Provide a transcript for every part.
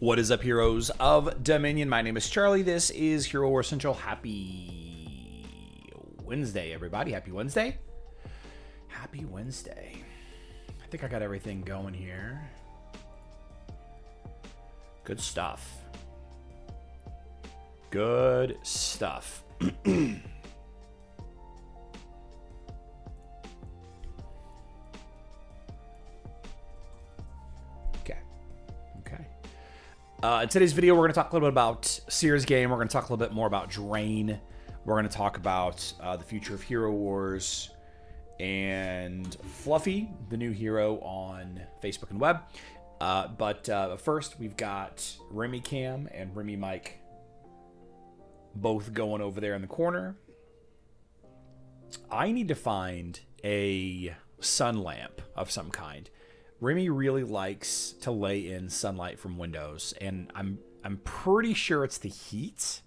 What is up, heroes of Dominion? My name is Charlie. This is Hero War Central. Happy Wednesday, everybody. Happy Wednesday. Happy Wednesday. I think I got everything going here. Good stuff. Good stuff. In today's video, we're going to talk a little bit about Seer's game. We're going to talk a little bit more about Drayne. We're going to talk about the future of Hero Wars and Fluffy, the new hero on Facebook and web. But first, we've got Remy Cam and Remy Mike both going over there in the corner. I need to find a sun lamp of some kind. Remy really likes to lay in sunlight from windows, and I'm pretty sure it's the heat,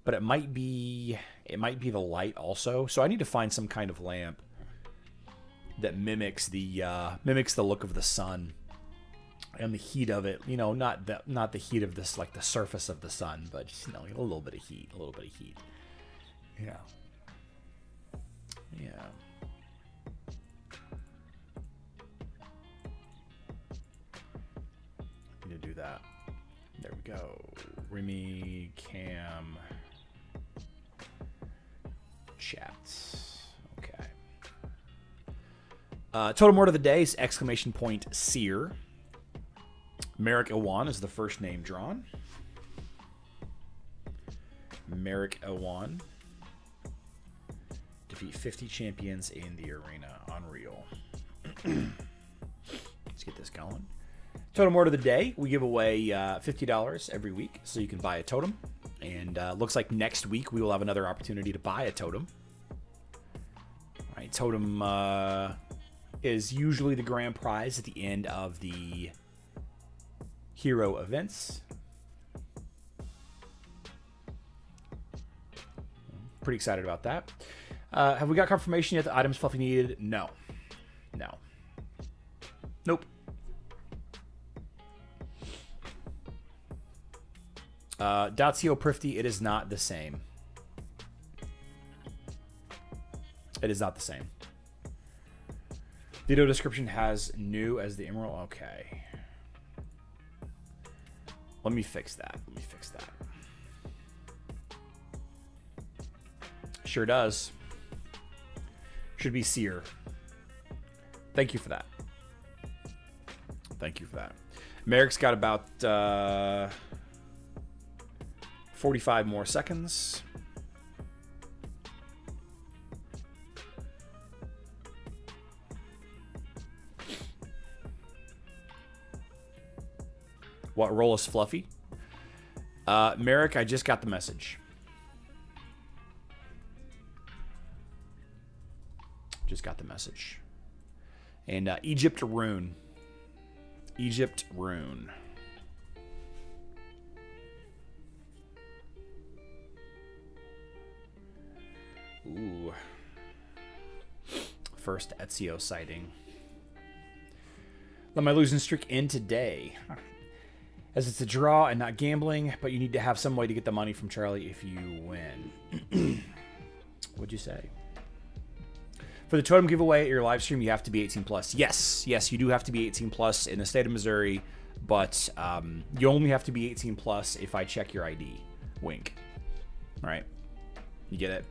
but it might be the light also. So I need to find some kind of lamp that mimics the look of the sun and the heat of it. You know, not the heat of this, like the surface of the sun, but just, you know, a little bit of heat, Yeah. Yeah. To do that. There we go. Remy Cam chats. Okay. Totem word of the day is exclamation point seer. Merrick Iwan is the first name drawn. Merrick Iwan. Defeat 50 champions in the arena. Unreal. Let's get this going. Totem word of the day, we give away $50 every week, so you can buy a totem. And looks like next week we will have another opportunity to buy a totem. All right, totem is usually the grand prize at the end of the hero events. Pretty excited about that. Have we got confirmation yet the items Fluffy needed? No. No. Nope. Dazio Prifty, it is not the same. It is not the same. Video description has new as the emerald. Okay. Let me fix that. Sure does. Should be seer. Thank you for that. Merrick's got about 45 more seconds. What role is Fluffy? Merrick, I just got the message. And Egypt Rune. Ooh. First Ezio sighting. Let my losing streak end today. As it's a draw and not gambling, but you need to have some way to get the money from Charlie if you win. What'd you say? For the totem giveaway at your live stream, you have to be 18 plus. Yes, you do have to be 18 plus in the state of Missouri, but you only have to be 18 plus if I check your ID. Wink. All right. You get it?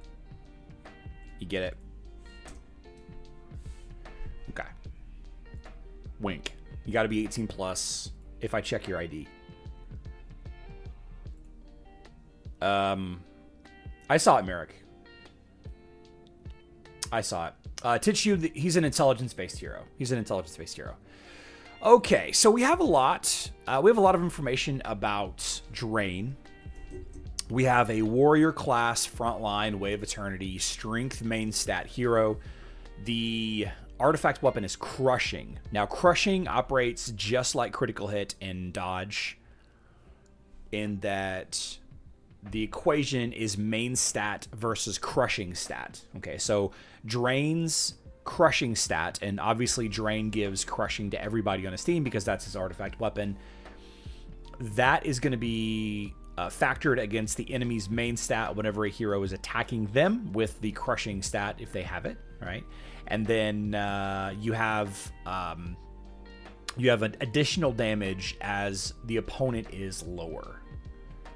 Okay. Wink. You got to be 18 plus if I check your ID. I saw it, Merrick. I saw it. Titshu, he's an intelligence-based hero. Okay, so we have a lot. We have a lot of information about Drayne. We have a warrior class, frontline, Way of Eternity, strength main stat hero. The artifact weapon is crushing. Now, crushing operates just like critical hit and dodge, in that the equation is main stat versus crushing stat. Okay, so Drayne's crushing stat, and obviously Drayne gives crushing to everybody on his team because that's his artifact weapon. that is going to be factored against the enemy's main stat whenever a hero is attacking them with the crushing stat if they have it, right? And then you have an additional damage as the opponent is lower.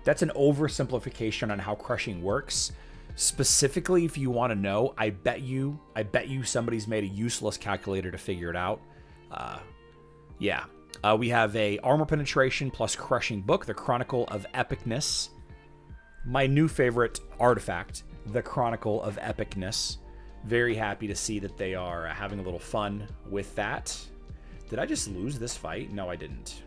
That's an oversimplification on how crushing works. Specifically, if you want to know, I bet you somebody's made a useless calculator to figure it out. Yeah. We have a armor penetration plus crushing book, the Chronicle of Epicness. My new favorite artifact, the Chronicle of Epicness. Very happy to see that they are having a little fun with that. Did I just lose this fight? No, I didn't.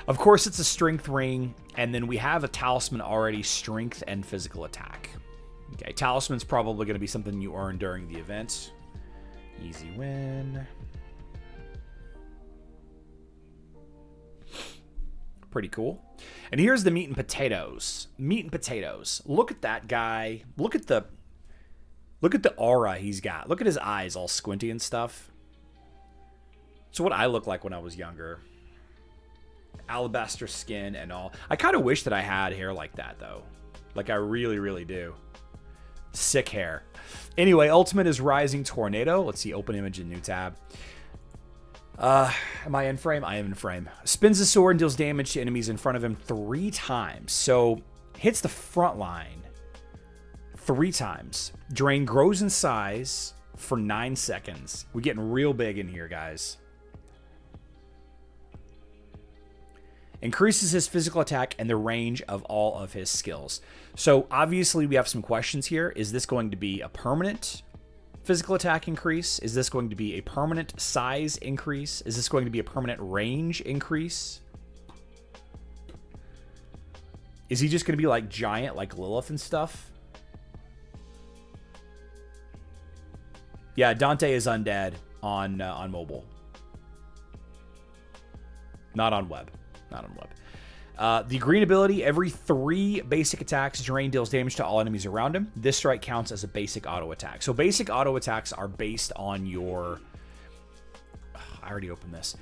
Of course, it's a strength ring, and then we have a talisman already, strength and physical attack. Okay, talisman's probably going to be something you earn during the event. Easy win. Pretty cool. And here's the meat and potatoes. Meat and potatoes. Look at that guy. Look at the aura he's got. Look at his eyes all squinty and stuff. It's what I looked like when I was younger. Alabaster skin and all. I kind of wish that I had hair like that, though. Like, I really, really do. Sick hair. Anyway, ultimate is Rising Tornado. Let's see, open image in new tab. Am I in frame? I am in frame. Spins the sword and deals damage to enemies in front of him 3 times. So, hits the front line 3 times. Drayne grows in size for 9 seconds. We're getting real big in here, guys. Increases his physical attack and the range of all of his skills. So obviously we have some questions here. Is this going to be a permanent physical attack increase? Is this going to be a permanent size increase? Is this going to be a permanent range increase? Is he just going to be like giant like Lilith and stuff? Yeah, Dante is undead on mobile. Not on web. Not on web. The green ability, every 3 basic attacks, Drayne deals damage to all enemies around him. This strike counts as a basic auto attack. So basic auto attacks are based on your... I already opened this.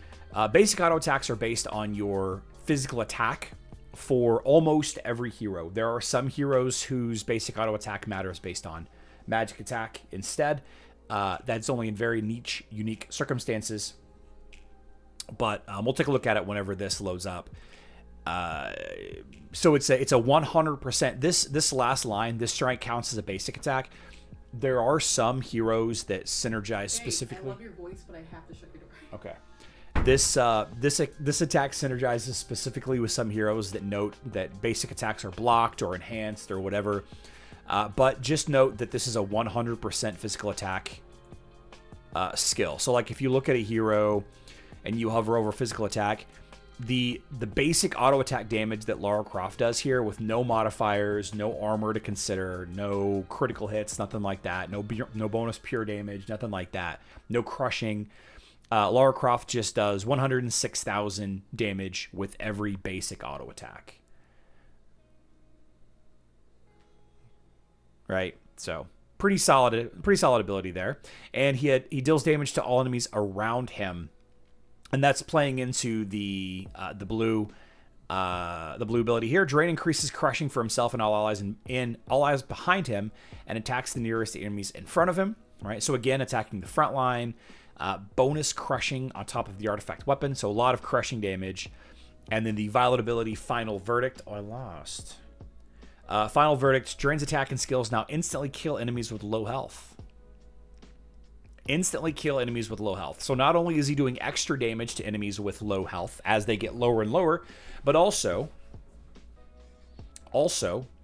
Basic auto attacks are based on your physical attack for almost every hero. There are some heroes whose basic auto attack matters based on magic attack instead. That's only in very niche, unique circumstances. But we'll take a look at it whenever this loads up. So it's a 100%. This last line, this strike counts as a basic attack. There are some heroes that synergize specifically. I love your voice, but I have to shut your door. Okay. This attack synergizes specifically with some heroes that note that basic attacks are blocked or enhanced or whatever. But just note that this is a 100% physical attack skill. So like if you look at a hero and you hover over physical attack, the basic auto attack damage that Lara Croft does here with no modifiers, no armor to consider, no critical hits, nothing like that, no bonus pure damage, nothing like that, no crushing. Lara Croft just does 106,000 damage with every basic auto attack. Right? So pretty solid ability there. And he deals damage to all enemies around him. And that's playing into the blue ability here. Drayne increases crushing for himself and all allies behind him, and attacks the nearest enemies in front of him. Right. So again, attacking the front line. Bonus crushing on top of the artifact weapon, so a lot of crushing damage. And then the violet ability, Final Verdict. Oh, I lost. Final Verdict. Drayne's attack and skills now instantly kill enemies with low health. Instantly kill enemies with low health. So not only is he doing extra damage to enemies with low health as they get lower and lower, but also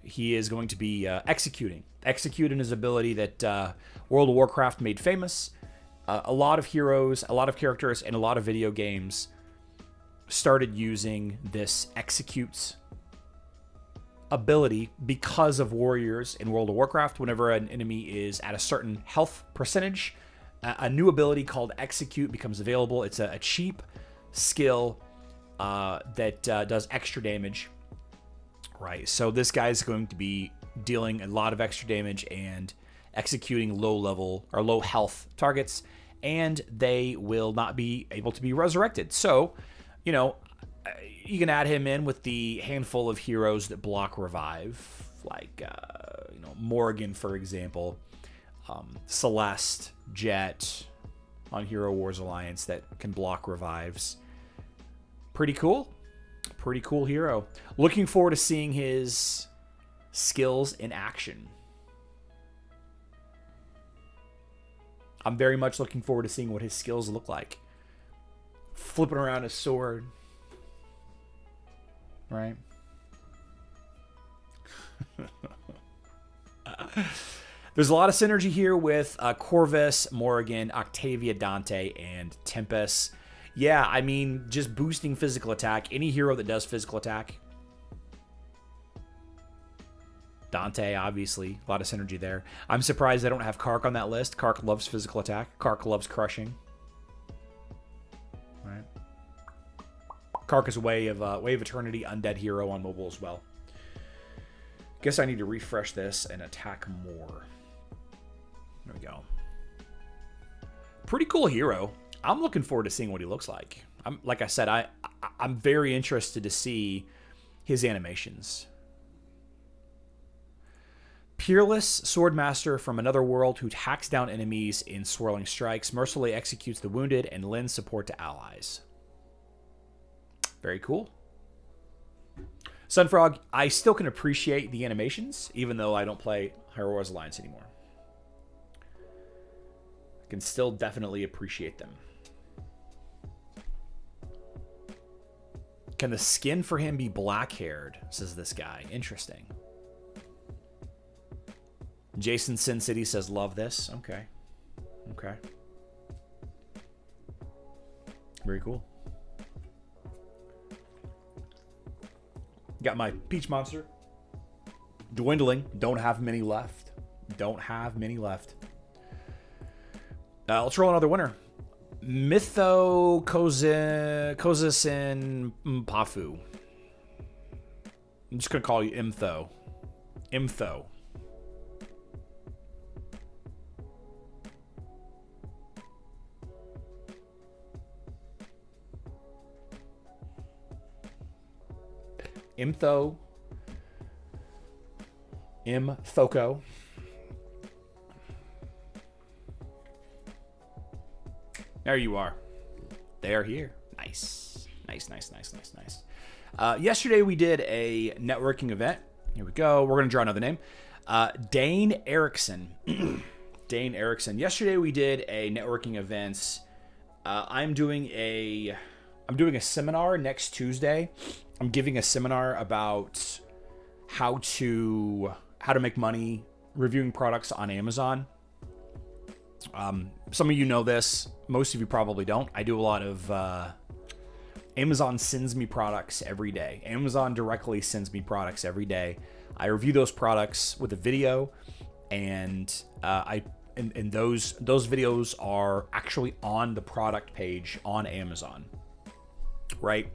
he is going to be executing his ability that World of Warcraft made famous. A lot of heroes, a lot of characters, and a lot of video games started using this executes ability because of warriors in World of Warcraft. Whenever an enemy is at a certain health percentage, a new ability called Execute becomes available. It's a cheap skill that does extra damage. Right, so this guy's going to be dealing a lot of extra damage and executing low level or low health targets. and they will not be able to be resurrected. So, you know, you can add him in with the handful of heroes that block revive, like, you know, Morgan, for example, Celeste, Jet on Hero Wars Alliance that can block revives. Pretty cool. Pretty cool hero. Looking forward to seeing his skills in action. I'm very much looking forward to seeing what his skills look like. Flipping around his sword. Right? There's a lot of synergy here with Corvus, Morrigan, Octavia, Dante, and Tempest. Yeah, I mean, just boosting physical attack. Any hero that does physical attack. Dante, obviously. A lot of synergy there. I'm surprised I don't have Kark on that list. Kark loves physical attack. Kark loves crushing. Right. Kark is a Way of Eternity undead hero on mobile as well. Guess I need to refresh this and attack more. There we go. Pretty cool hero. I'm looking forward to seeing what he looks like. Like I said, I'm very interested to see his animations. Peerless Swordmaster from another world who hacks down enemies in swirling strikes, mercilessly executes the wounded, and lends support to allies. Very cool. Sunfrog, I still can appreciate the animations, even though I don't play Hero Wars Alliance anymore. I can still definitely appreciate them. Can the skin for him be black-haired, says this guy. Interesting. Jason Sin City says, love this. Okay. Okay. Very cool. Got my Peach Monster. Dwindling. Don't have many left. Don't have many left. Let's roll another winner. Mytho Kozasin Pafu. I'm just going to call you Imtho. Imtho. Imtho. Imthoko. There you are. They are here. Nice. Nice, nice, nice, nice, nice. Yesterday we did a networking event. Here we go. We're going to draw another name. Dane Erickson. Dane Erickson. Yesterday we did a networking event. I'm doing a seminar next Tuesday. I'm giving a seminar about how to make money reviewing products on Amazon. Some of you know this. Most of you probably don't. I do a lot of Amazon sends me products every day. Amazon directly sends me products every day. I review those products with a video, and those videos are actually on the product page on Amazon, right?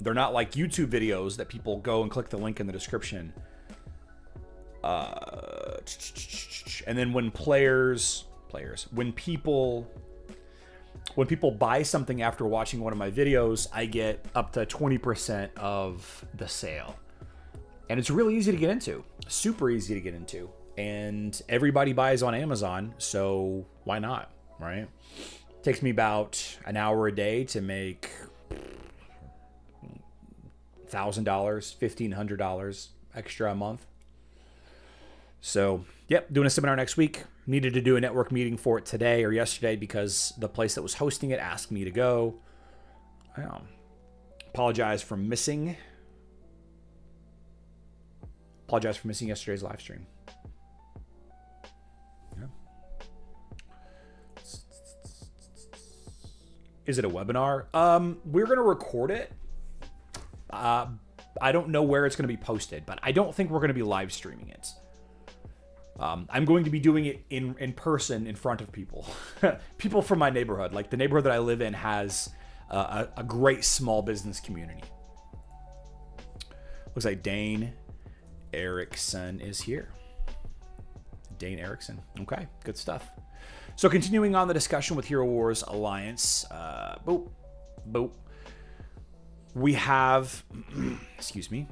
They're not like YouTube videos that people go and click the link in the description. And then when people buy something after watching one of my videos, I get up to 20% of the sale. And it's really easy to get into. Super easy to get into. And everybody buys on Amazon, so why not, right? It takes me about an hour a day to make $1,000, $1,500 extra a month. So, yep, doing a seminar next week. Needed to do a network meeting for it today or yesterday because the place that was hosting it asked me to go. Apologize for missing yesterday's live stream. Yeah. Is it a webinar? We're going to record it. I don't know where it's going to be posted, but I don't think we're going to be live streaming it. I'm going to be doing it in person in front of people. People from my neighborhood. Like the neighborhood that I live in has a great small business community. Looks like Dane Erickson is here. Dane Erickson. Okay, good stuff. So continuing on the discussion with Hero Wars Alliance, we have, excuse me.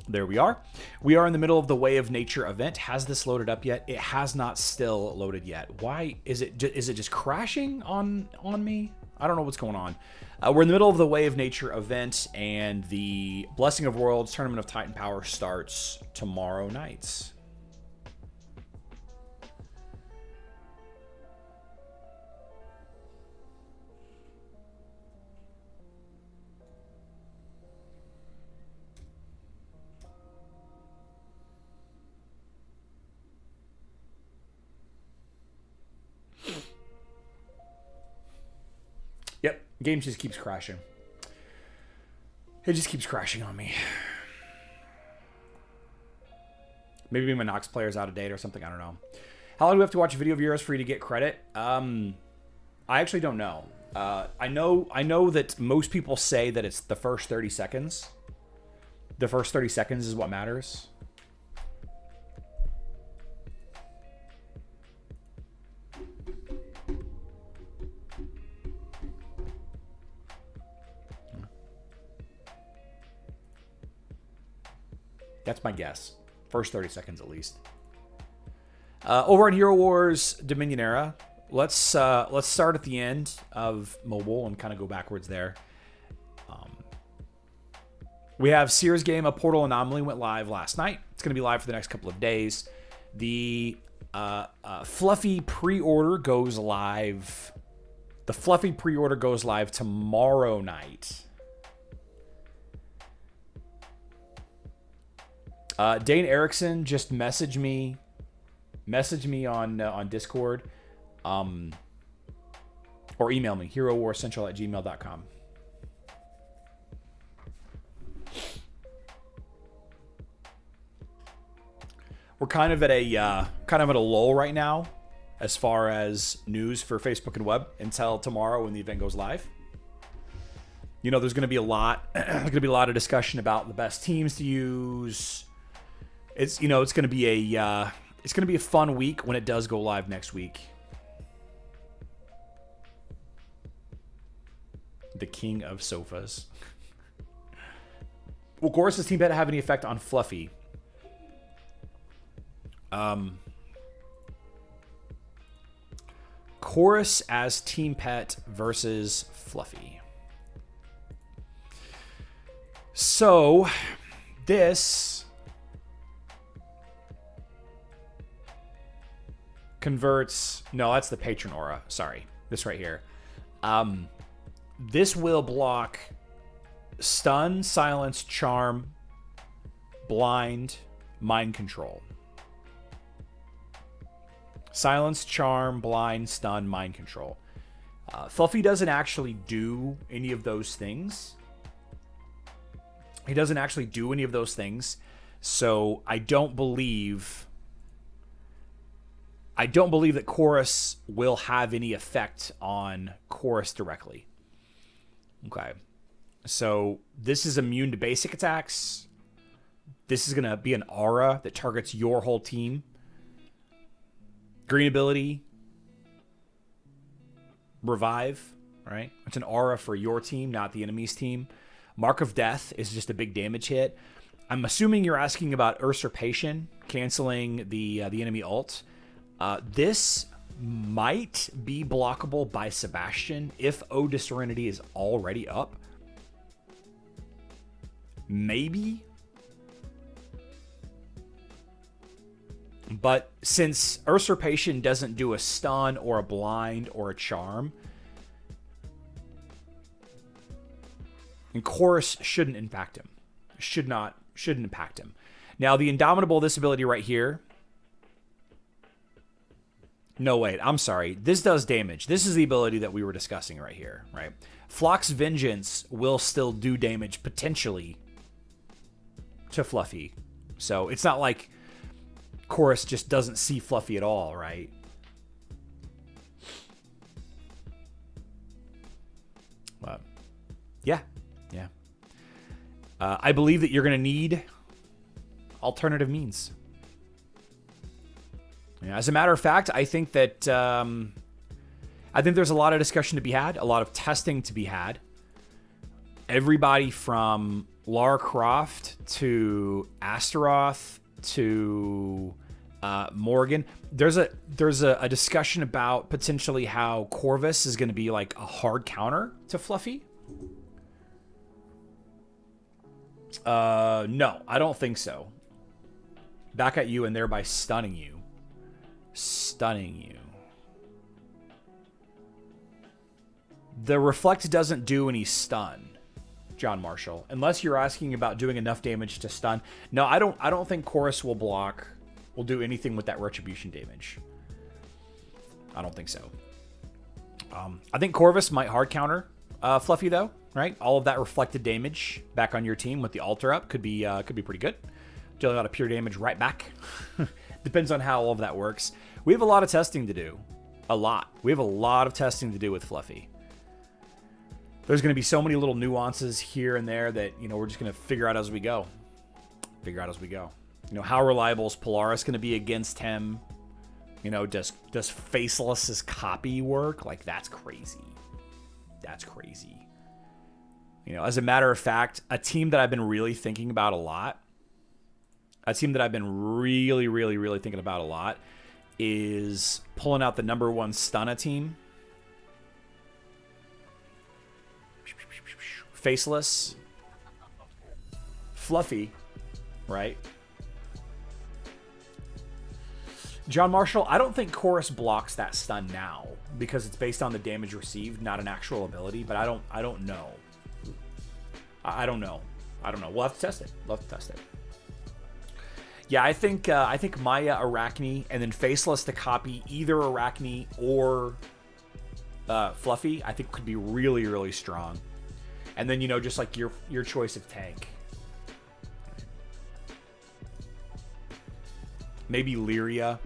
There we are. We are in the middle of the Way of Nature event. Has this loaded up yet? It has not still loaded yet. Why is it just crashing on me? I don't know what's going on. We're in the middle of the Way of Nature event, and the Blessing of Worlds Tournament of Titan Power starts tomorrow night. Yep, game just keeps crashing. It just keeps crashing on me. Maybe my Nox player's out of date or something. I don't know. How long do we have to watch video viewers for you to get credit? I actually don't know. I know that most people say that it's the first 30 seconds. The first 30 seconds is what matters. That's my guess. First 30 seconds at least. Over at Hero Wars Dominion Era, let's start at the end of mobile and kind of go backwards there. We have Seer's game, A Portal Anomaly, went live last night. It's going to be live for the next couple of days. The Fluffy pre-order goes live. The Fluffy pre-order goes live tomorrow night. Dane Erickson just messaged me on Discord, or email me, herowarcentral@gmail.com. We're kind of at a lull right now as far as news for Facebook and web until tomorrow when the event goes live. You know, there's going to be a lot of discussion about the best teams to use. It's going to be a fun week when it does go live next week. The king of sofas. Will Chorus's team bet have any effect on Fluffy? Chorus as team pet versus Fluffy. So this converts, no, that's the patron aura. Sorry, this right here. This will block stun, silence, charm, blind, mind control. Silence, charm, blind, stun, mind control. Fluffy doesn't actually do any of those things. He doesn't actually do any of those things. So I don't believe that Chorus will have any effect on Chorus directly. Okay. So this is immune to basic attacks. This is going to be an aura that targets your whole team. Green ability. Revive, right? It's an aura for your team, not the enemy's team. Mark of Death is just a big damage hit. I'm assuming you're asking about Usurpation, canceling the enemy ult. This might be blockable by Sebastian if Ode to Serenity is already up. Maybe. But since Usurpation doesn't do a stun or a blind or a charm, and Chorus shouldn't impact him. Shouldn't impact him. Now, the Indomitable, this ability right here. No, wait, I'm sorry. This does damage. This is the ability that we were discussing right here, right? Flock's Vengeance will still do damage, potentially, to Fluffy. So it's not like Chorus just doesn't see Fluffy at all, right? But, yeah. I believe that you're going to need alternative means. Yeah, as a matter of fact, I think that I think there's a lot of discussion to be had, a lot of testing to be had. Everybody from Lara Croft to Astaroth to Morgan. There's a discussion about potentially how Corvus is going to be like a hard counter to Fluffy. No, I don't think so. Back at you and thereby stunning you. Stunning you. The Reflect doesn't do any stun, John Marshall, unless you're asking about doing enough damage to stun. No, I don't think Chorus will do anything with that retribution damage. I don't think so. I think Corvus might hard counter Fluffy though, right? All of that reflected damage back on your team with the altar up could be pretty good. Dealing a lot of pure damage right back. Depends on how all of that works. We have a lot of testing to do. A lot. We have a lot of testing to do with Fluffy. There's going to be so many little nuances here and there that, we're just going to figure out as we go. How reliable is Polaris going to be against him? Does Faceless's copy work? Like, that's crazy. That's crazy. As a matter of fact, a team that I've been really thinking about a lot, is pulling out the number one Stunna team. Faceless. Fluffy. Right? John Marshall, I don't think Chorus blocks that stun now because it's based on the damage received, not an actual ability, but I don't know. I don't know. We'll have to test it. Yeah, I think Maya, Arachne, and then Faceless to copy either Arachne or Fluffy, I think could be really, really strong. And then, just like your choice of tank. Maybe Lyria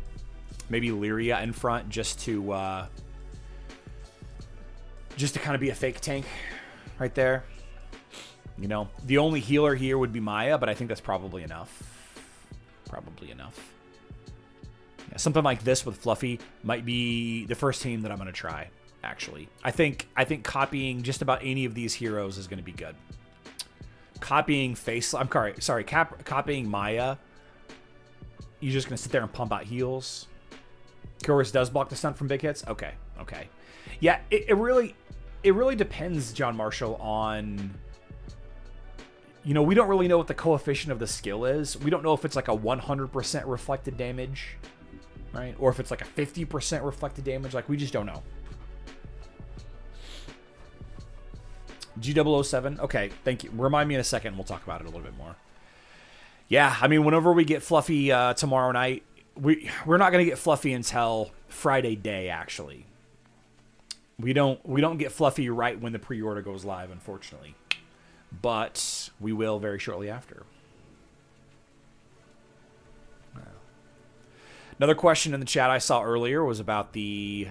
in front just to kind of be a fake tank right there. The only healer here would be Maya, but I think that's probably enough. Yeah, something like this with Fluffy might be the first team that I'm going to try, actually. I think copying just about any of these heroes is going to be good. Copying copying Maya, you're just going to sit there and pump out heals. Chorus does block the stun from big hits? Okay. Yeah, it really depends, John Marshall, on... we don't really know what the coefficient of the skill is. We don't know if it's like a 100% reflected damage, right? Or if it's like a 50% reflected damage. Like, we just don't know. G007. Okay, thank you. Remind me in a second. We'll talk about it a little bit more. Yeah, I mean, whenever we get Fluffy tomorrow night, we're not going to get Fluffy until Friday day, actually. We don't get Fluffy right when the pre-order goes live, unfortunately. But we will very shortly after. Another question in the chat I saw earlier was about the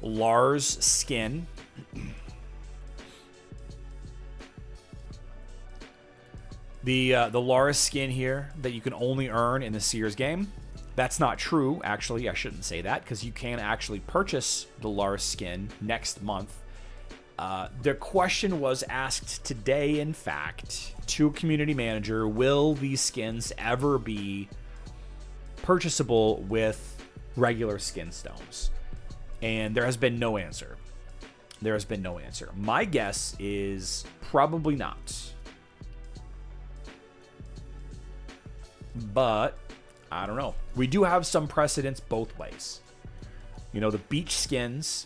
Lars skin. The Lars skin here that you can only earn in the Seer's game. That's not true, actually. I shouldn't say that, because you can actually purchase the Lars skin next month. The question was asked today, in fact, to a community manager, will these skins ever be purchasable with regular skin stones? And there has been no answer. My guess is probably not. But I don't know. We do have some precedents both ways. The beach skins,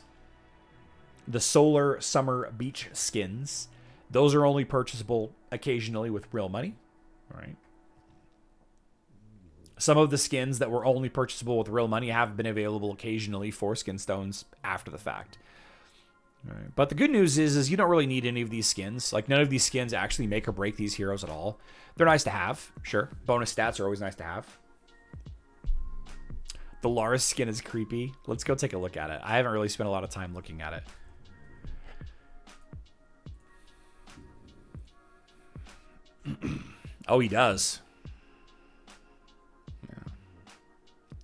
the solar summer beach skins, those are only purchasable occasionally with real money, right? Some of the skins that were only purchasable with real money have been available occasionally for skin stones after the fact. All right. But the good news is you don't really need any of these skins. Like, none of these skins actually make or break these heroes at all. They're nice to have, sure. Bonus stats are always nice to have. The Lars skin is creepy. Let's go take a look at it. I haven't really spent a lot of time looking at it. Oh, he does. Yeah.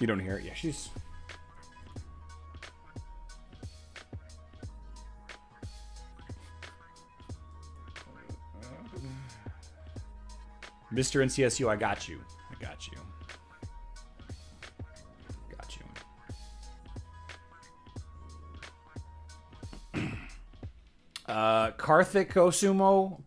You don't hear it? Yeah, she's... Mr. NCSU, I got you. I got you. Got you. Karthik Osumo,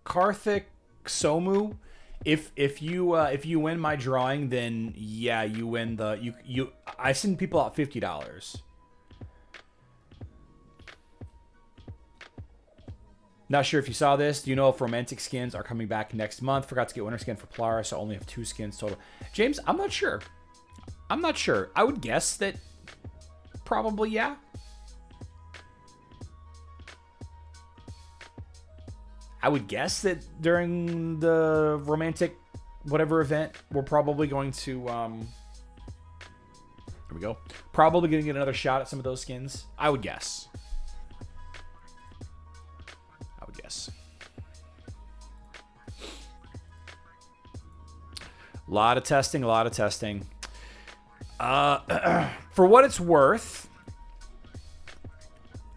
Karthik Somu. If you win my drawing, then yeah, you win the you. I send people out $50. Not sure if you saw this. Do you know if romantic skins are coming back next month? Forgot to get winter skin for Polaris, so only have 2 skins total. James, I'm not sure. I'm not sure. I would guess that probably yeah. I would guess that during the romantic whatever event, we're probably going to here we go. Probably going to get another shot at some of those skins. I would guess. Yes. A lot of testing, a lot of testing. For what it's worth,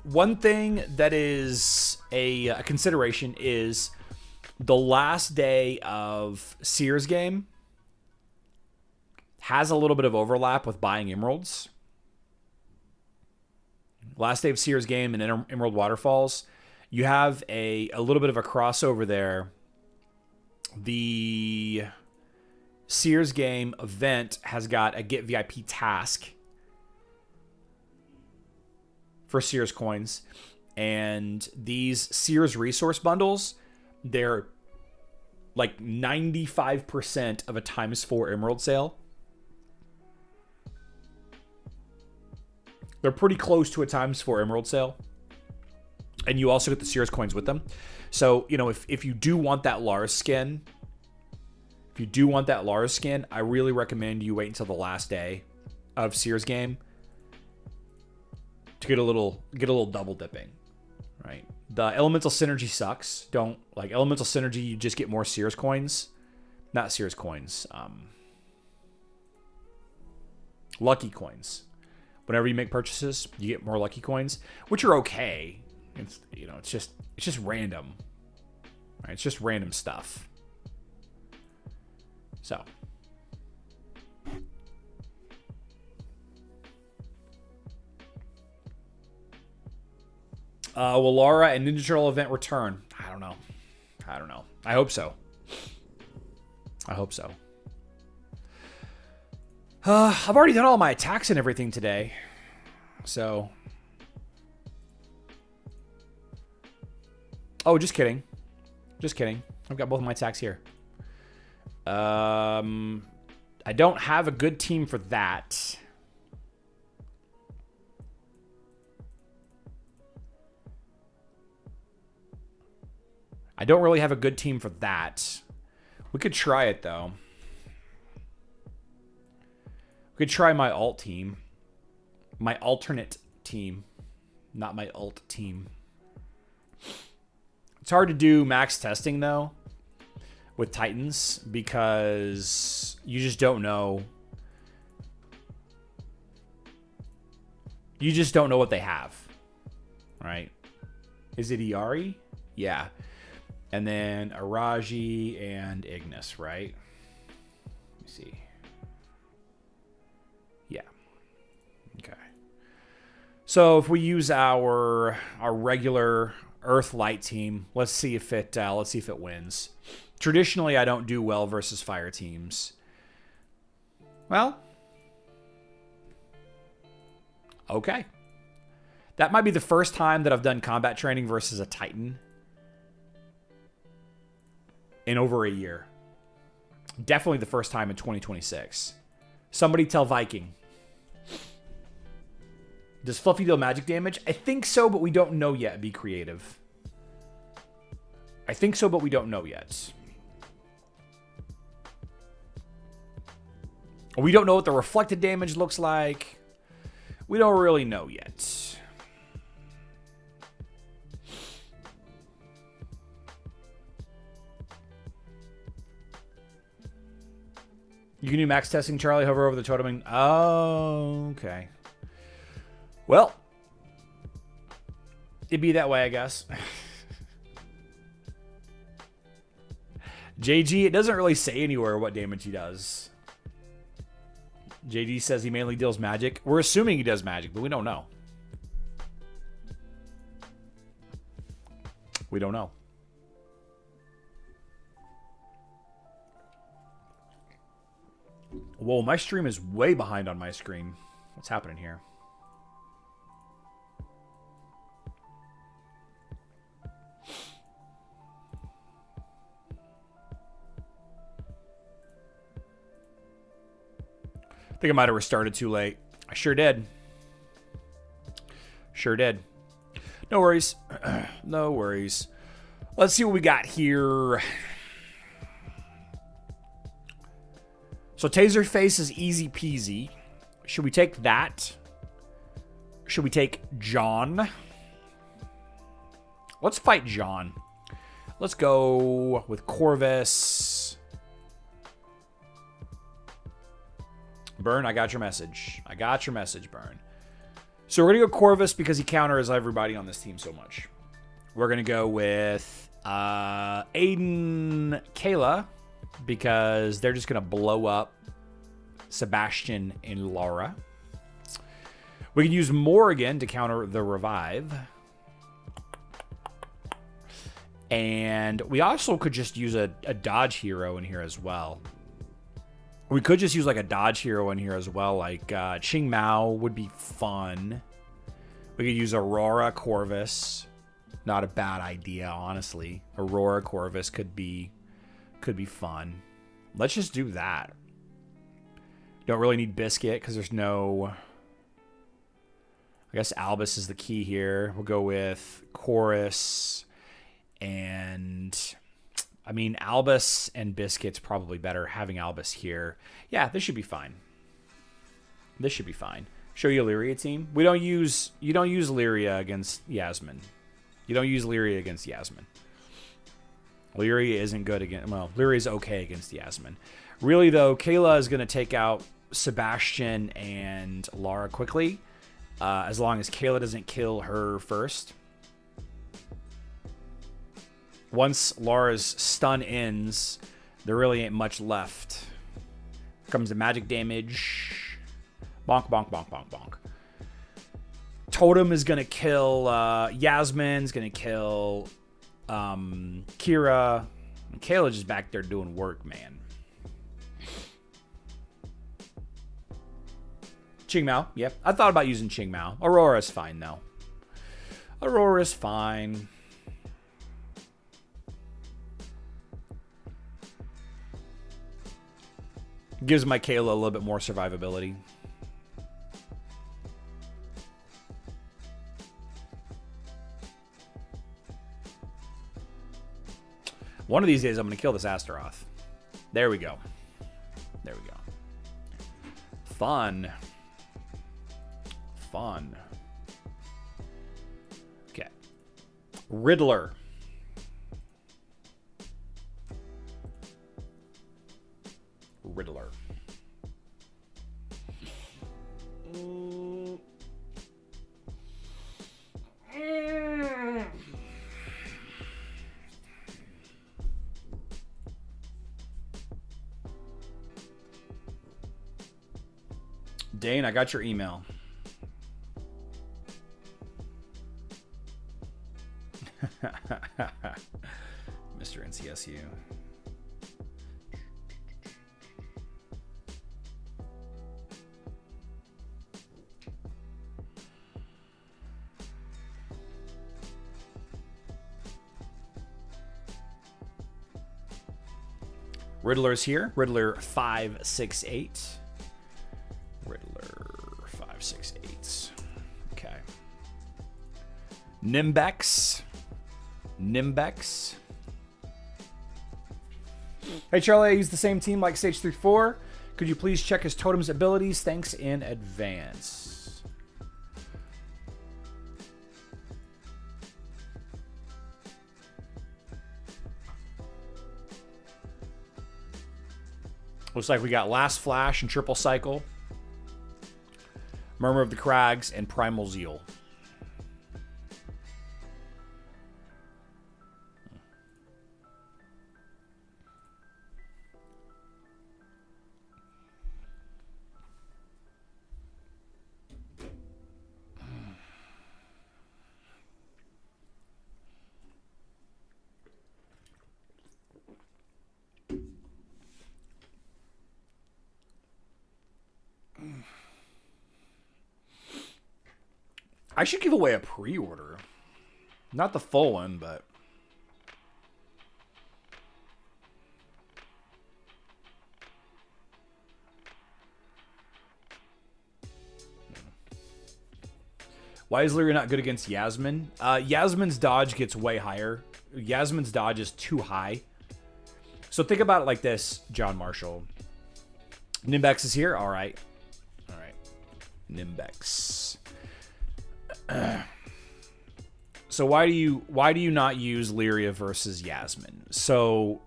one thing that is a consideration is the last day of Seer's game has a little bit of overlap with buying emeralds. Last day of Seer's game in Emerald Waterfalls, you have a little bit of a crossover there. The Seer's game event has got a Get VIP task for Seer's coins. And these Seer's resource bundles, they're like 95% of a ×4 emerald sale. They're pretty close to a ×4 emerald sale. And you also get the Seer's coins with them. So, you know, if you do want that Lars skin, I really recommend you wait until the last day of Seer's game to get a little double dipping, right? The elemental synergy sucks. Don't like elemental synergy. You just get more Seer's coins, not Seer's coins. Lucky coins. Whenever you make purchases, you get more lucky coins, which are okay. It's, you know, it's just random, right? It's just random stuff. So, will Laura and Ninja Turtle event return? I don't know. I hope so. I've already done all my attacks and everything today, so. Oh, just kidding. I've got both of my attacks here. I don't have a good team for that. I don't really have a good team for that. We could try it, though. We could try my alt team. My alternate team. Not my alt team. It's hard to do max testing, though, with Titans, because you just don't know. You just don't know what they have, right? Is it Iari? Yeah. And then Araji and Ignis, right? Let me see. Yeah. Okay. So if we use our regular Earth Light team, let's see if it wins. Traditionally, I don't do well versus fire teams. Well, okay. That might be the first time that I've done combat training versus a Titan in over a year. Definitely the first time in 2026. Somebody tell Viking. Does Fluffy deal magic damage? I think so, but we don't know yet. Be creative. I think so, but we don't know yet. We don't know what the reflected damage looks like. We don't really know yet. You can do max testing, Charlie. Hover over the totem. Oh, okay. Well, it'd be that way, I guess. JG, it doesn't really say anywhere what damage he does. JD says he mainly deals magic. We're assuming he does magic, but we don't know. We don't know. Whoa, my stream is way behind on my screen. What's happening here? I think I might have restarted too late. I sure did. Sure did. No worries. No worries. Let's see what we got here. So Taserface is easy peasy. Should we take that? Should we take John? Let's fight John. Let's go with Corvus. Burn, I got your message. I got your message, Burn. So we're going to go Corvus because he counters everybody on this team so much. We're going to go with Aiden, Kayla, because they're just going to blow up Sebastian and Laura. We can use Morrigan to counter the revive. And we also could just use a dodge hero in here as well. We could just use like a dodge hero in here as well. Like Ching Mao would be fun. We could use Aurora Corvus. Not a bad idea, honestly. Aurora Corvus could be fun. Let's just do that. Don't really need Biscuit because there's no... I guess Albus is the key here. We'll go with Chorus and... I mean, Albus and Biscuit's probably better having Albus here. Yeah, this should be fine. This should be fine. Show you a Lyria team. You don't use Lyria against Yasmine. You don't use Lyria against Yasmine. Lyria isn't good against... Well, Lyria's okay against Yasmine. Really, though, Kayla is going to take out Sebastian and Lara quickly. As long as Kayla doesn't kill her first. Once Lara's stun ends, there really ain't much left. Comes the magic damage. Bonk, bonk, bonk, bonk, bonk. Totem is going to kill... Yasmine's going to kill Kira. And Kayla's just back there doing work, man. Ching Mao. Yep. I thought about using Ching Mao. Aurora's fine, though. Aurora's fine. Gives my Kayla a little bit more survivability. One of these days, I'm going to kill this Astaroth. There we go. There we go. Fun. Fun. Okay. Riddler. Riddler. Dane, I got your email. Mr. NCSU. Riddler's here. Riddler 568. Riddler 568. Okay. Nimbex. Nimbex. Hey Charlie, I use the same team like Stage 3-4. Could you please check his totem's abilities? Thanks in advance. Looks like we got Last Flash and Triple Cycle, Murmur of the Crags, and Primal Zeal. I should give away a pre-order. Not the full one, but... Why is Lyria not good against Yasmine? Yasmine's dodge gets way higher. Yasmine's dodge is too high. So think about it like this, John Marshall. Nimbex is here? All right. All right. Nimbex. So why do you not use Lyria versus Yasmine? So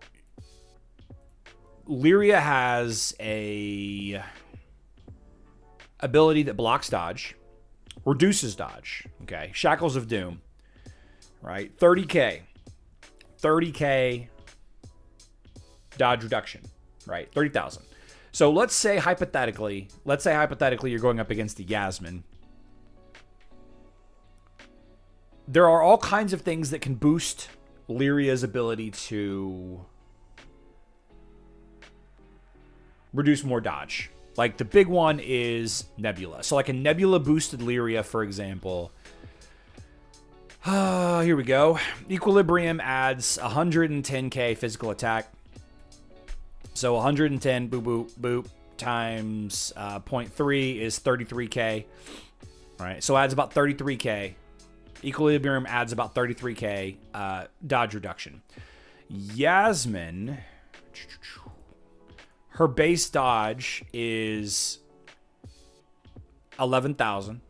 Lyria has a ability that blocks dodge, reduces dodge. Okay, Shackles of Doom. Right, 30k dodge reduction. Right, 30,000. So let's say hypothetically you're going up against the Yasmine. There are all kinds of things that can boost Lyria's ability to reduce more dodge. Like the big one is Nebula. So like a Nebula boosted Lyria, for example. Here we go. Equilibrium adds 110k physical attack. So 110 boop boop boop times 0.3 is 33k. All right, so adds about 33k. Equilibrium adds about 33k dodge reduction. Yasmine, her base dodge is 11,000.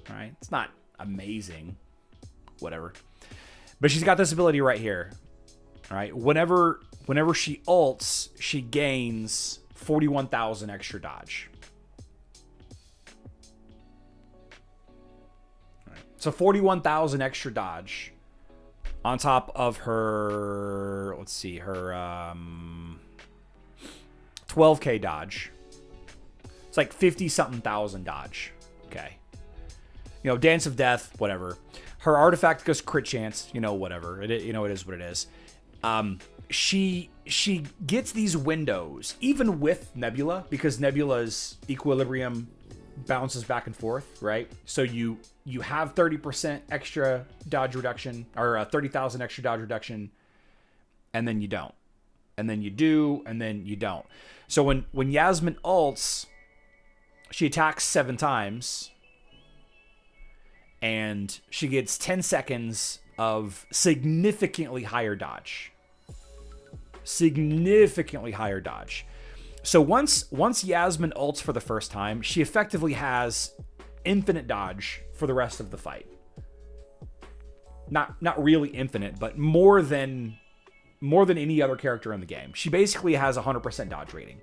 Right, it's not amazing, whatever, but she's got this ability right here. All right, whenever she ults, she gains 41,000 extra dodge. So 41,000 extra dodge on top of her, let's see, her 12k dodge. It's like 50-something thousand dodge. Okay. You know, Dance of Death, whatever. Her artifact goes crit chance, you know, whatever. It is what it is. She gets these windows, even with Nebula, because Nebula's equilibrium bounces back and forth, right? So you have 30% extra dodge reduction, or 30,000 extra dodge reduction, and then you don't. And then you do, and then you don't. So when Yasmine ults, she attacks 7 times, and she gets 10 seconds of significantly higher dodge. Significantly higher dodge. So once Yasmine ults for the first time, she effectively has infinite dodge for the rest of the fight. Not really infinite, but more than any other character in the game. She basically has 100% dodge rating.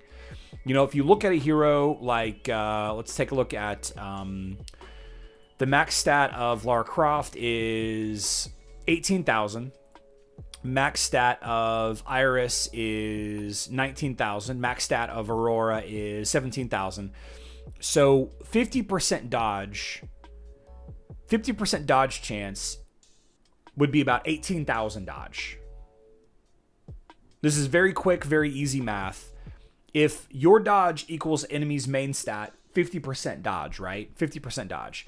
You know, if you look at a hero like, let's take a look at the max stat of Lara Croft is 18,000. Max stat of Iris is 19,000. Max stat of Aurora is 17,000. So 50% dodge chance would be about 18,000 dodge. This is very quick, very easy math. If your dodge equals enemy's main stat, 50% dodge, right? 50% dodge.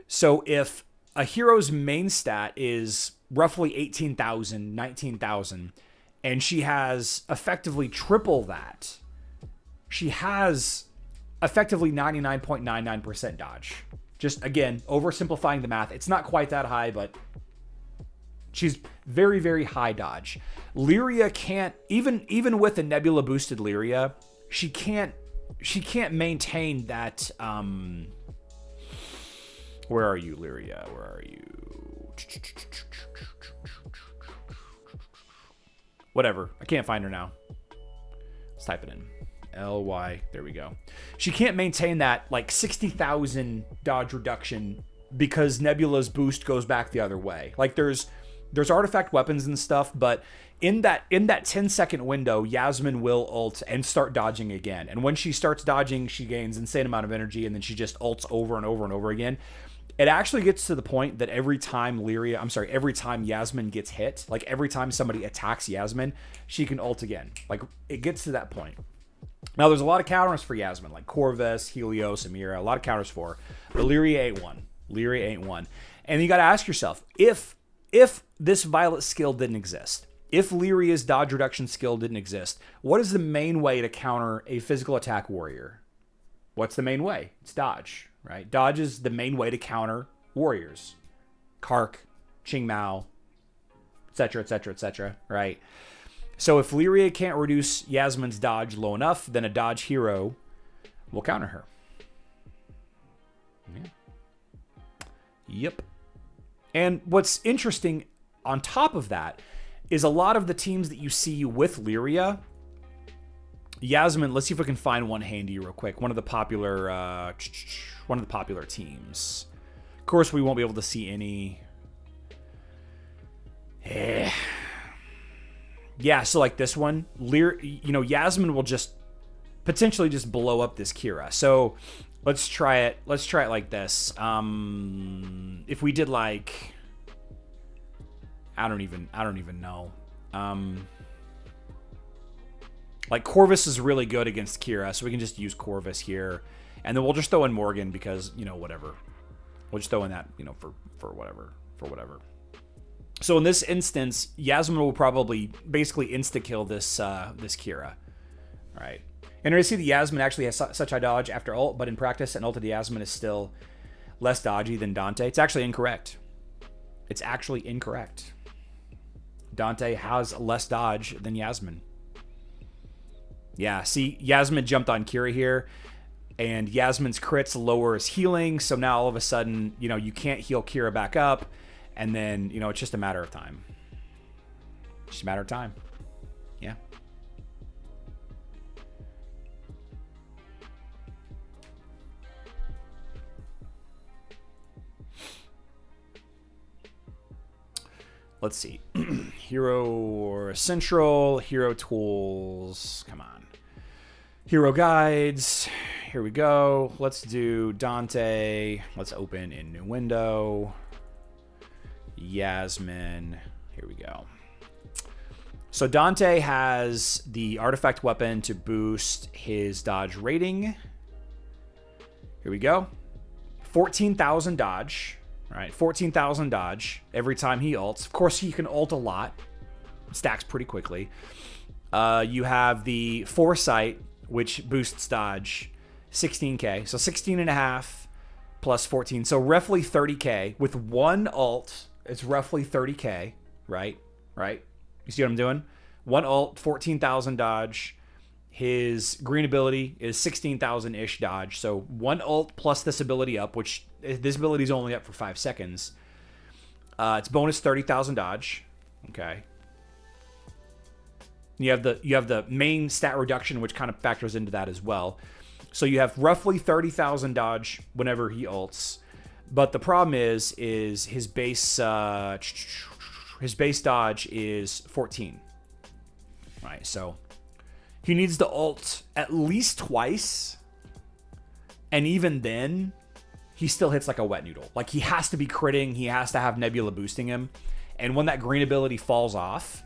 So if a hero's main stat is roughly 18,000, 19,000, and she has effectively triple that, she has effectively 99.99% dodge. Just, again, oversimplifying the math. It's not quite that high, but she's very, very high dodge. Lyria can't, even with a Nebula boosted Lyria, she can't maintain that. Where are you, Lyria? Where are you? Whatever. I can't find her now. Let's type it in. L-Y. There we go. She can't maintain that like 60,000 dodge reduction because Nebula's boost goes back the other way. Like there's artifact weapons and stuff, but in that 10-second window, Yasmine will ult and start dodging again. And when she starts dodging, she gains insane amount of energy, and then she just ults over and over and over again. It actually gets to the point that every time Yasmine gets hit, like every time somebody attacks Yasmine, she can ult again. Like it gets to that point. Now there's a lot of counters for Yasmine, like Corvus, Helios, Amira, a lot of counters for her. But Lyria ain't one. Lyria ain't one. And you got to ask yourself, if this Violet skill didn't exist, if Lyria's dodge reduction skill didn't exist, what is the main way to counter a physical attack warrior? What's the main way? It's dodge, right? Dodge is the main way to counter warriors. Kark, Qingmao, etc., etc., etc., right? So if Lyria can't reduce Yasmine's dodge low enough, then a dodge hero will counter her. Yeah. Yep. And what's interesting on top of that is a lot of the teams that you see with Lyria, Yasmine, let's see if we can find one handy real quick. One of the popular teams. Of course, we won't be able to see any. Yeah, so like this one, Yasmine will just potentially just blow up this Kira. So let's try it. Let's try it like this. If we did like, I don't even know. Like Corvus is really good against Kira, so we can just use Corvus here, and then we'll just throw in Morgan because whatever. We'll just throw in that for whatever. So in this instance, Yasmine will probably basically insta kill this Kira. All right. And I see that Yasmine actually has such high dodge after ult, but in practice, an ulted Yasmine is still less dodgy than Dante. It's actually incorrect. Dante has less dodge than Yasmine. Yeah, see, Yasmine jumped on Kira here, and Yasmine's crits lower his healing, so now all of a sudden, you can't heal Kira back up, and then, it's just a matter of time. Just a matter of time. Yeah. Let's see. Hero or Central, Hero Tools. Come on. Hero Guides. Here we go. Let's do Dante. Let's open in new window. Yasmine. Here we go. So Dante has the artifact weapon to boost his dodge rating. Here we go. 14,000 dodge. All right, 14,000 dodge every time he ults. Of course, he can ult a lot. Stacks pretty quickly. You have the Foresight, which boosts dodge 16k. So 16.5 plus 14. So roughly 30k. With one ult, it's roughly 30k, right? Right? You see what I'm doing? One ult, 14,000 dodge. His green ability is 16,000-ish dodge. So one ult plus this ability up, which this ability is only up for 5 seconds. It's bonus 30,000 dodge. Okay. You have the main stat reduction, which kind of factors into that as well. So you have roughly 30,000 dodge whenever he ults. But the problem is his base dodge is 14. Right. So he needs to ult at least twice. And even then, he still hits like a wet noodle. Like, he has to be critting. He has to have Nebula boosting him. And when that green ability falls off,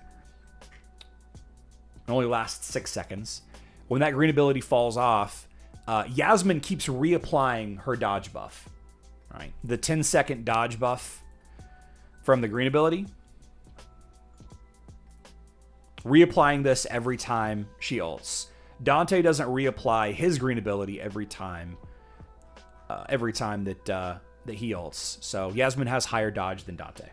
it only lasts 6 seconds. When that green ability falls off, Yasmine keeps reapplying her dodge buff. Right? The 10-second dodge buff from the green ability. Reapplying this every time she ults. Dante doesn't reapply his green ability every time that he ults. So Yasmine has higher dodge than Dante.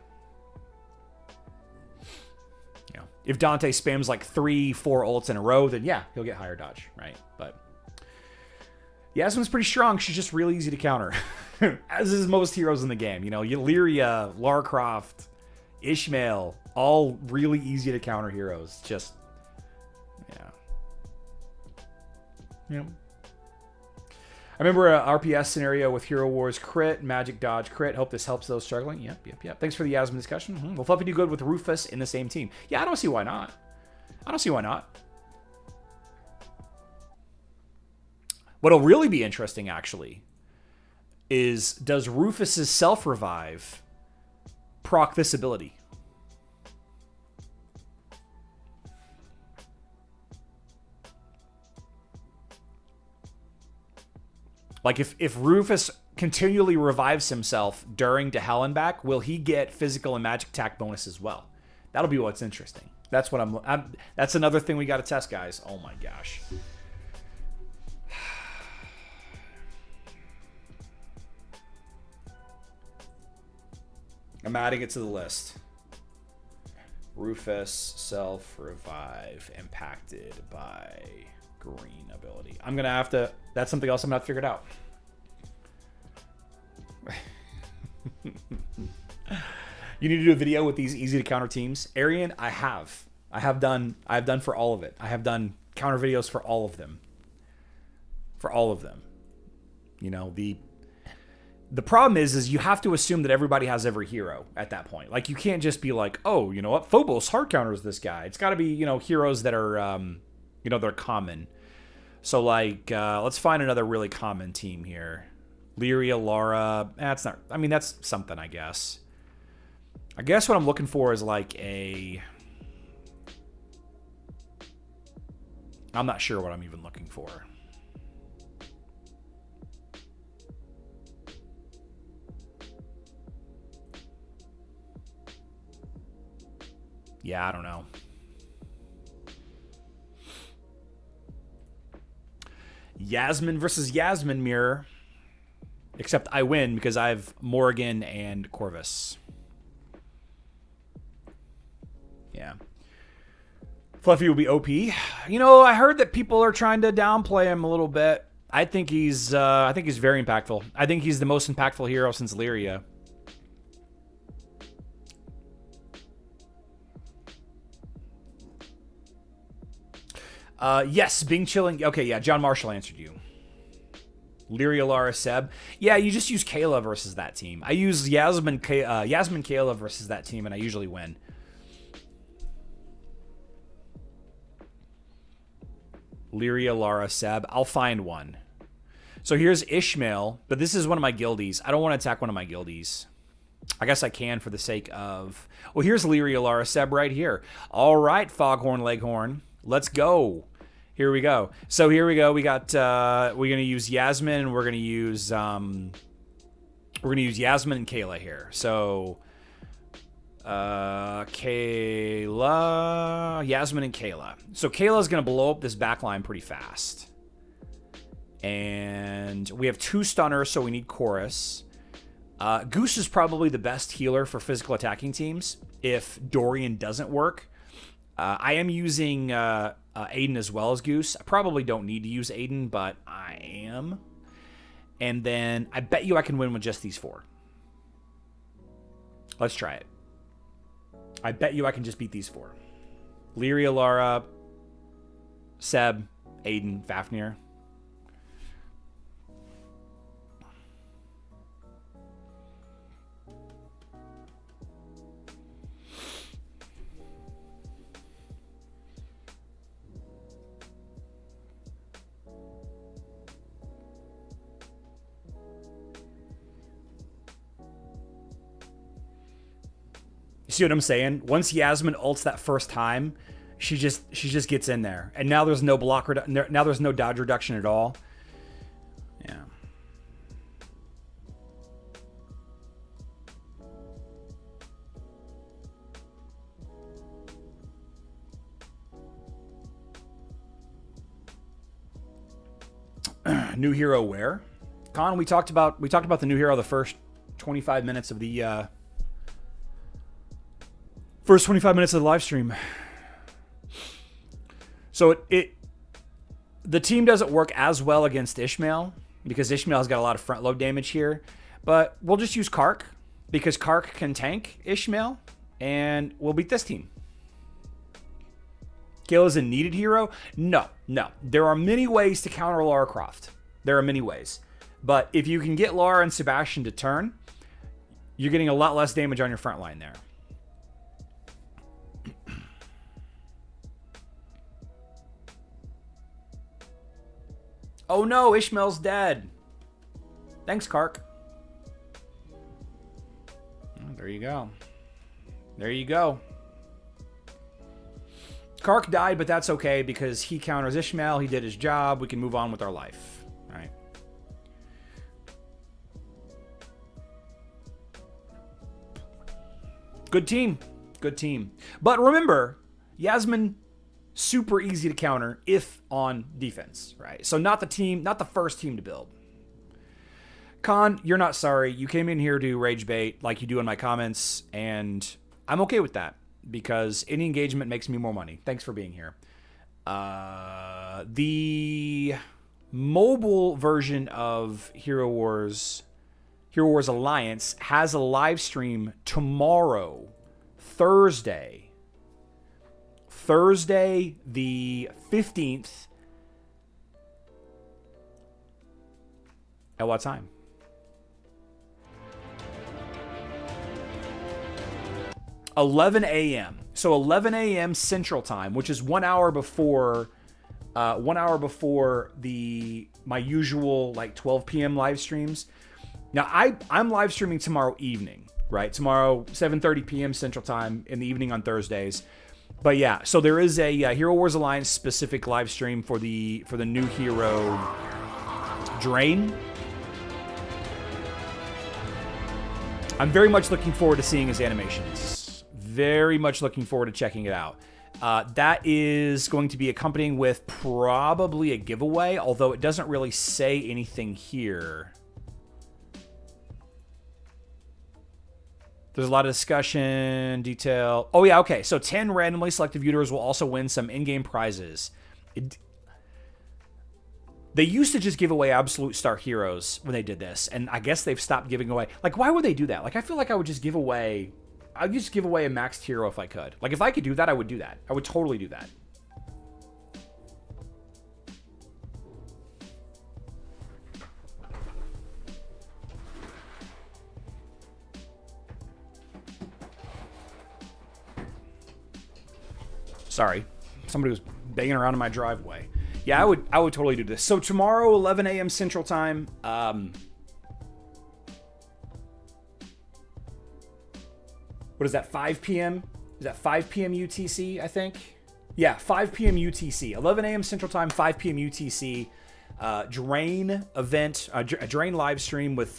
If Dante spams like 3-4 ults in a row, then yeah, he'll get higher dodge, right? But Yasmine's pretty strong. She's just really easy to counter, as is most heroes in the game. Lyria, Lara Croft, Ishmael, all really easy to counter heroes. Just, yeah. Yep. I remember a RPS scenario with Hero Wars crit, Magic Dodge crit. Hope this helps those struggling. Yep. Thanks for the Yasmine discussion. Mm-hmm. Will Fluffy do good with Rufus in the same team? Yeah, I don't see why not. What'll really be interesting, actually, is does Rufus's self-revive proc this ability? Like, if Rufus continually revives himself during to Hell and back, will he get physical and magic attack bonus as well? That'll be what's interesting. That's what that's another thing we got to test, guys. Oh my gosh. I'm adding it to the list. Rufus self-revive impacted by green ability. I'm going to have to... That's something else I'm going to have to figure it out. You need to do a video with these easy to counter teams. Arian, I have done for all of it. I have done counter videos for all of them. You know, the problem is you have to assume that everybody has every hero at that point. Like, you can't just be like, oh, you know what, Phobos hard counters this guy. It's got to be, you know, heroes that are, you know, they're common. So, like, let's find another really common team here. Lyria, Lara. That's not... I mean, that's something, I guess. I guess what I'm looking for is, like, a... I'm not sure what I'm even looking for. Yeah, I don't know. Yasmine versus Yasmine mirror. Except I win because I have Morrigan and Corvus. Yeah. Fluffy will be OP. You know, I heard that people are trying to downplay him a little bit. I think he's very impactful. I think he's the most impactful hero since Lyria. Yes, Bing Chilling. Okay, yeah, John Marshall answered you. Lyria, Lara, Seb. Yeah, you just use Kayla versus that team. I use Yasmine Kayla versus that team, and I usually win. Lyria, Lara, Seb. I'll find one. So here's Ishmael, but this is one of my guildies. I don't want to attack one of my guildies. I guess I can for the sake of... Well, here's Lyria, Lara, Seb right here. All right, Foghorn Leghorn. Let's go. Here we go. So here we go. We got we're gonna use Yasmine and we're gonna use Yasmine and Kayla here. So Kayla, Yasmine and Kayla. So Kayla's gonna blow up this backline pretty fast. And we have 2 stunners, so we need Chorus. Goose is probably the best healer for physical attacking teams if Dorian doesn't work. I am using Aiden as well as Goose. I probably don't need to use Aiden, but I am. And then I bet you I can win with just these 4. Let's try it. I bet you I can just beat these 4. Lyria, Lara, Seb, Aiden, Fafnir. See what I'm saying? Once Yasmine ults that first time, she just gets in there, and now there's no block. Now there's no dodge reduction at all. Yeah. New hero where? Con, we talked about the new hero the first 25 minutes of the. First 25 minutes of the live stream. So the team doesn't work as well against Ishmael because Ishmael's got a lot of front load damage here. But we'll just use Kark because Kark can tank Ishmael and we'll beat this team. Scale is a needed hero? No. There are many ways to counter Lara Croft. There are many ways. But if you can get Lara and Sebastian to turn, you're getting a lot less damage on your front line there. Oh no, Ishmael's dead. Thanks, Kark. Oh, there you go. There you go. Kark died, but that's okay because he counters Ishmael. He did his job. We can move on with our life. All right. Good team. Good team. But remember, Yasmine, super easy to counter if on defense, right? So not the first team to build. Khan, you're not sorry. You came in here to rage bait like you do in my comments, and I'm okay with that because any engagement makes me more money. Thanks for being here. The mobile version of Hero Wars Alliance has a live stream tomorrow, Thursday the 15th. At what time? 11 a.m. So 11 a.m. Central Time, which is 1 hour before my usual like 12 p.m. live streams. Now I'm live streaming tomorrow evening, right? Tomorrow 7:30 p.m. Central Time in the evening on Thursdays. But yeah, so there is a Hero Wars Alliance specific live stream for the new hero Drayne. I'm very much looking forward to seeing his animations. Very much looking forward to checking it out. That is going to be accompanying with probably a giveaway, although it doesn't really say anything here. There's a lot of discussion, detail. Oh, yeah, okay. So 10 randomly selected viewers will also win some in-game prizes. They used to just give away absolute star heroes when they did this, and I guess they've stopped giving away. Like, why would they do that? Like, I feel like I would just give away... I'd just give away a maxed hero if I could. Like, if I could do that, I would do that. I would totally do that. Sorry. Somebody was banging around in my driveway. Yeah, I would totally do this. So tomorrow, 11 a.m. Central Time. What is that, 5 p.m.? Is that 5 p.m. UTC, I think? Yeah, 5 p.m. UTC. 11 a.m. Central Time, 5 p.m. UTC. Drayne event, a Drayne live stream with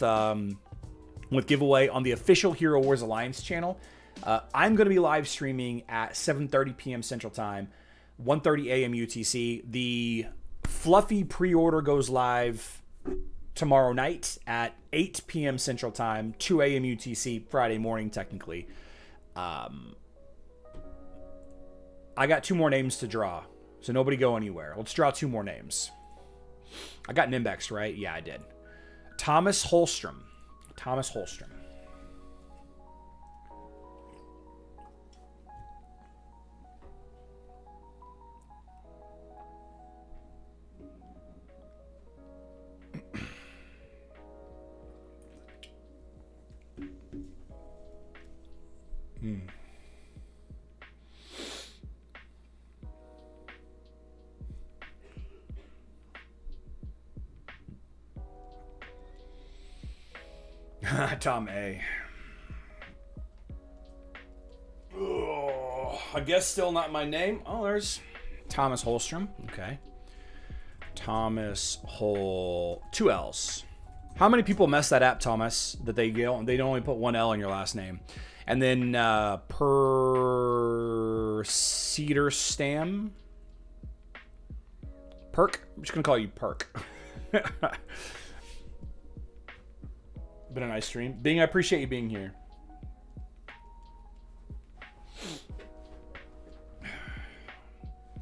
giveaway on the official Hero Wars Alliance channel. I'm going to be live streaming at 7:30 p.m. Central Time, 1:30 a.m. UTC. The Fluffy pre-order goes live tomorrow night at 8 p.m. Central Time, 2 a.m. UTC, Friday morning, technically. I got 2 more names to draw, so nobody go anywhere. Let's draw 2 more names. I got Nimbex, right? Yeah, I did. Thomas Holstrom. Thomas Holstrom. Tom A. Oh, I guess still not my name. Oh, there's Thomas Holstrom. Okay. Thomas Hol... 2 L's. How many people mess that up, Thomas, that they only put 1 L in your last name? And then Per Cedar Stam. Perk? I'm just going to call you Perk. Been a nice stream. Bing, I appreciate you being here.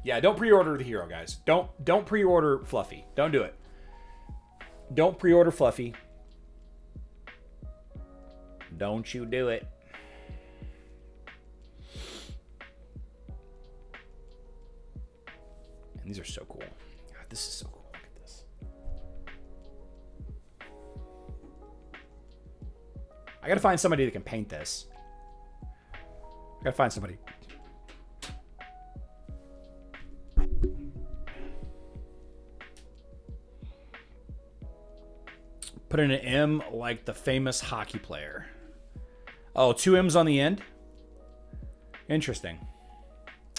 Yeah, don't pre-order the hero, guys. Don't pre-order Fluffy. Don't do it. Don't pre-order Fluffy. Don't you do it. man, these are so cool. God, this is so cool. Look at this. I gotta find somebody that can paint this. I gotta find somebody. Put in an M like the famous hockey player. Oh, 2 M's on the end? Interesting.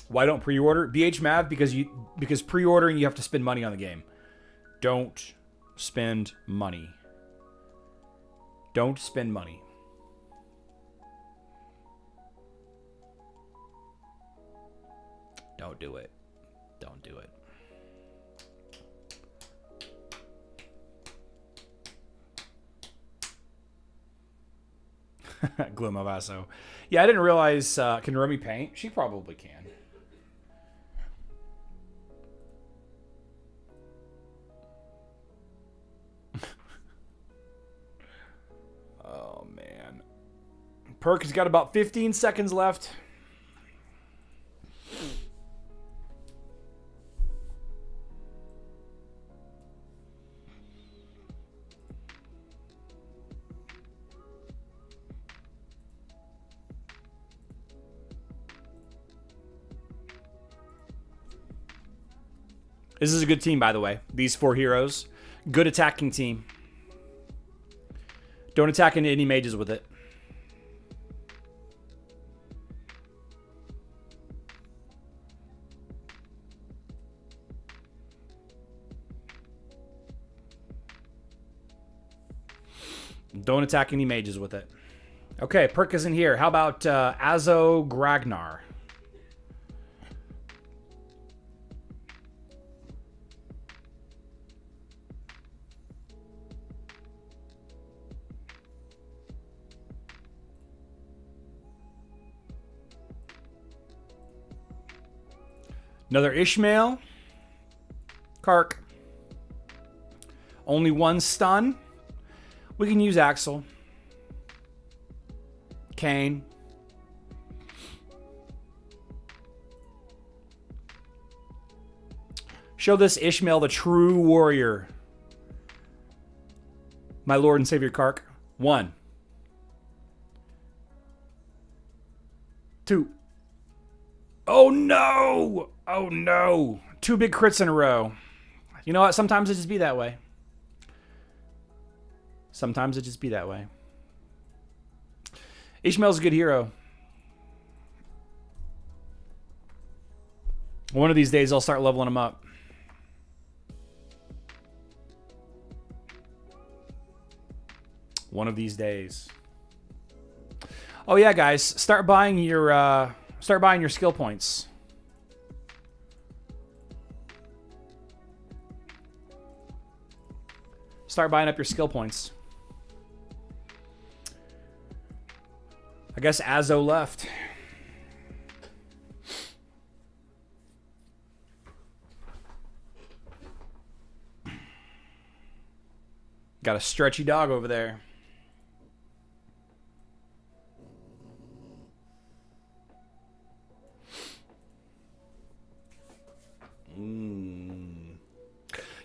Why don't pre-order? BH Mav, because pre-ordering you have to spend money on the game. Don't spend money. Don't spend money. Don't do it. Don't do it. Glumavasso. Yeah, I didn't realize. Can Remy paint? She probably can. Oh, man. Perk has got about 15 seconds left. This is a good team, by the way. These 4 heroes. Good attacking team. Don't attack into any mages with it. Don't attack any mages with it. Okay, perk isn't here. How about Azo Gragnar? Another Ishmael. Kark. Only 1 stun. We can use Axel. Kane. Show this Ishmael the true warrior. My Lord and Savior Kark. 1. 2. Oh no! Oh no! 2 big crits in a row. You know what? Sometimes it just be that way. Sometimes it just be that way. Ishmael's a good hero. One of these days I'll start leveling him up. One of these days. Oh yeah, guys, start buying your skill points. Start buying up your skill points. I guess Azo left. Got a stretchy dog over there.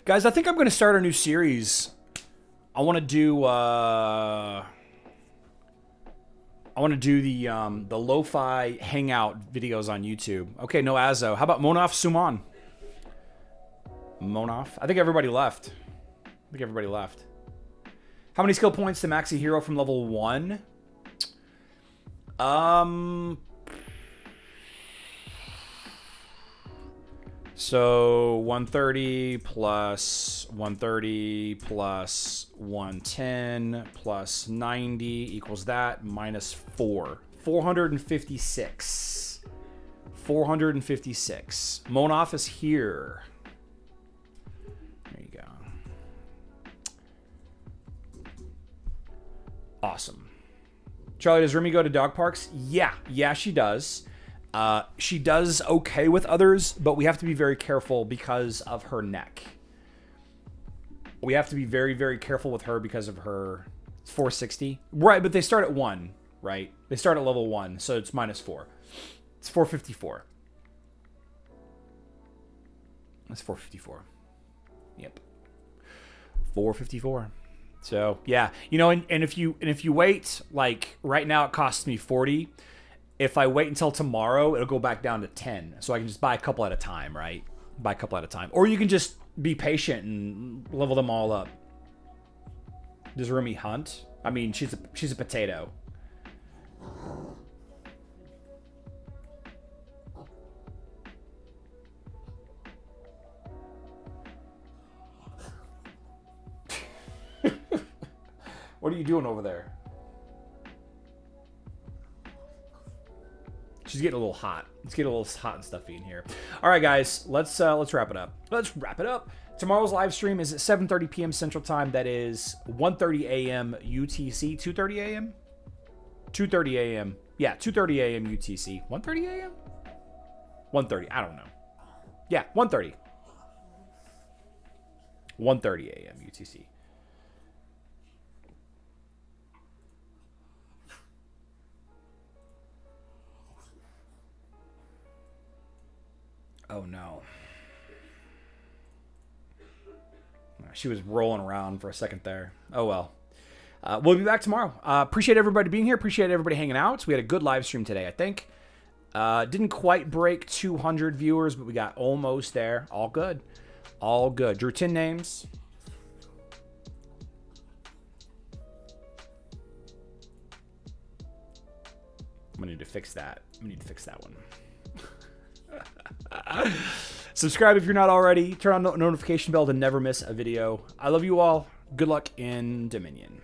Guys, I think I'm going to start a new series. I want to do the lo-fi hangout videos on YouTube. Okay, no Azo. How about Monaf Suman? Monaf? I think everybody left. How many skill points to max a hero from level 1? So 130 plus 130 plus 110 plus 90 equals that minus 4. 456. 456. Monaf is here. There you go. Awesome. Charlie, does Remy go to dog parks? Yeah, she does. She does okay with others, but we have to be very careful because of her neck. We have to be very, very careful with her because of her 460. Right, but they start at 1, right? They start at level 1, so it's minus 4. It's 454. That's 454. Yep. 454. So yeah, you know, and if you wait, like right now it costs me 40. If I wait until tomorrow, it'll go back down to 10. So I can just buy a couple at a time, right? Buy a couple at a time. Or you can just be patient and level them all up. Does Remy hunt? I mean, she's a potato. What are you doing over there? She's getting a little hot. It's getting a little hot and stuffy in here. All right, guys, let's wrap it up. Let's wrap it up. Tomorrow's live stream is at 7:30 p.m. Central Time. That is 1:30 a.m. UTC. 2:30 a.m. 2:30 a.m. Yeah, 2:30 a.m. UTC. 1:30 a.m. 1:30. I don't know. Yeah, 1:30. 1:30 a.m. UTC. Oh no. She was rolling around for a second there. Oh well. We'll be back tomorrow. Appreciate everybody being here. Appreciate everybody hanging out. We had a good live stream today, I think. Didn't quite break 200 viewers, but we got almost there. All good. All good. Drew 10 names. I'm gonna need to fix that. I'm gonna need to fix that one. Subscribe if you're not already. Turn on the notification bell to never miss a video. I love you all. Good luck in Dominion.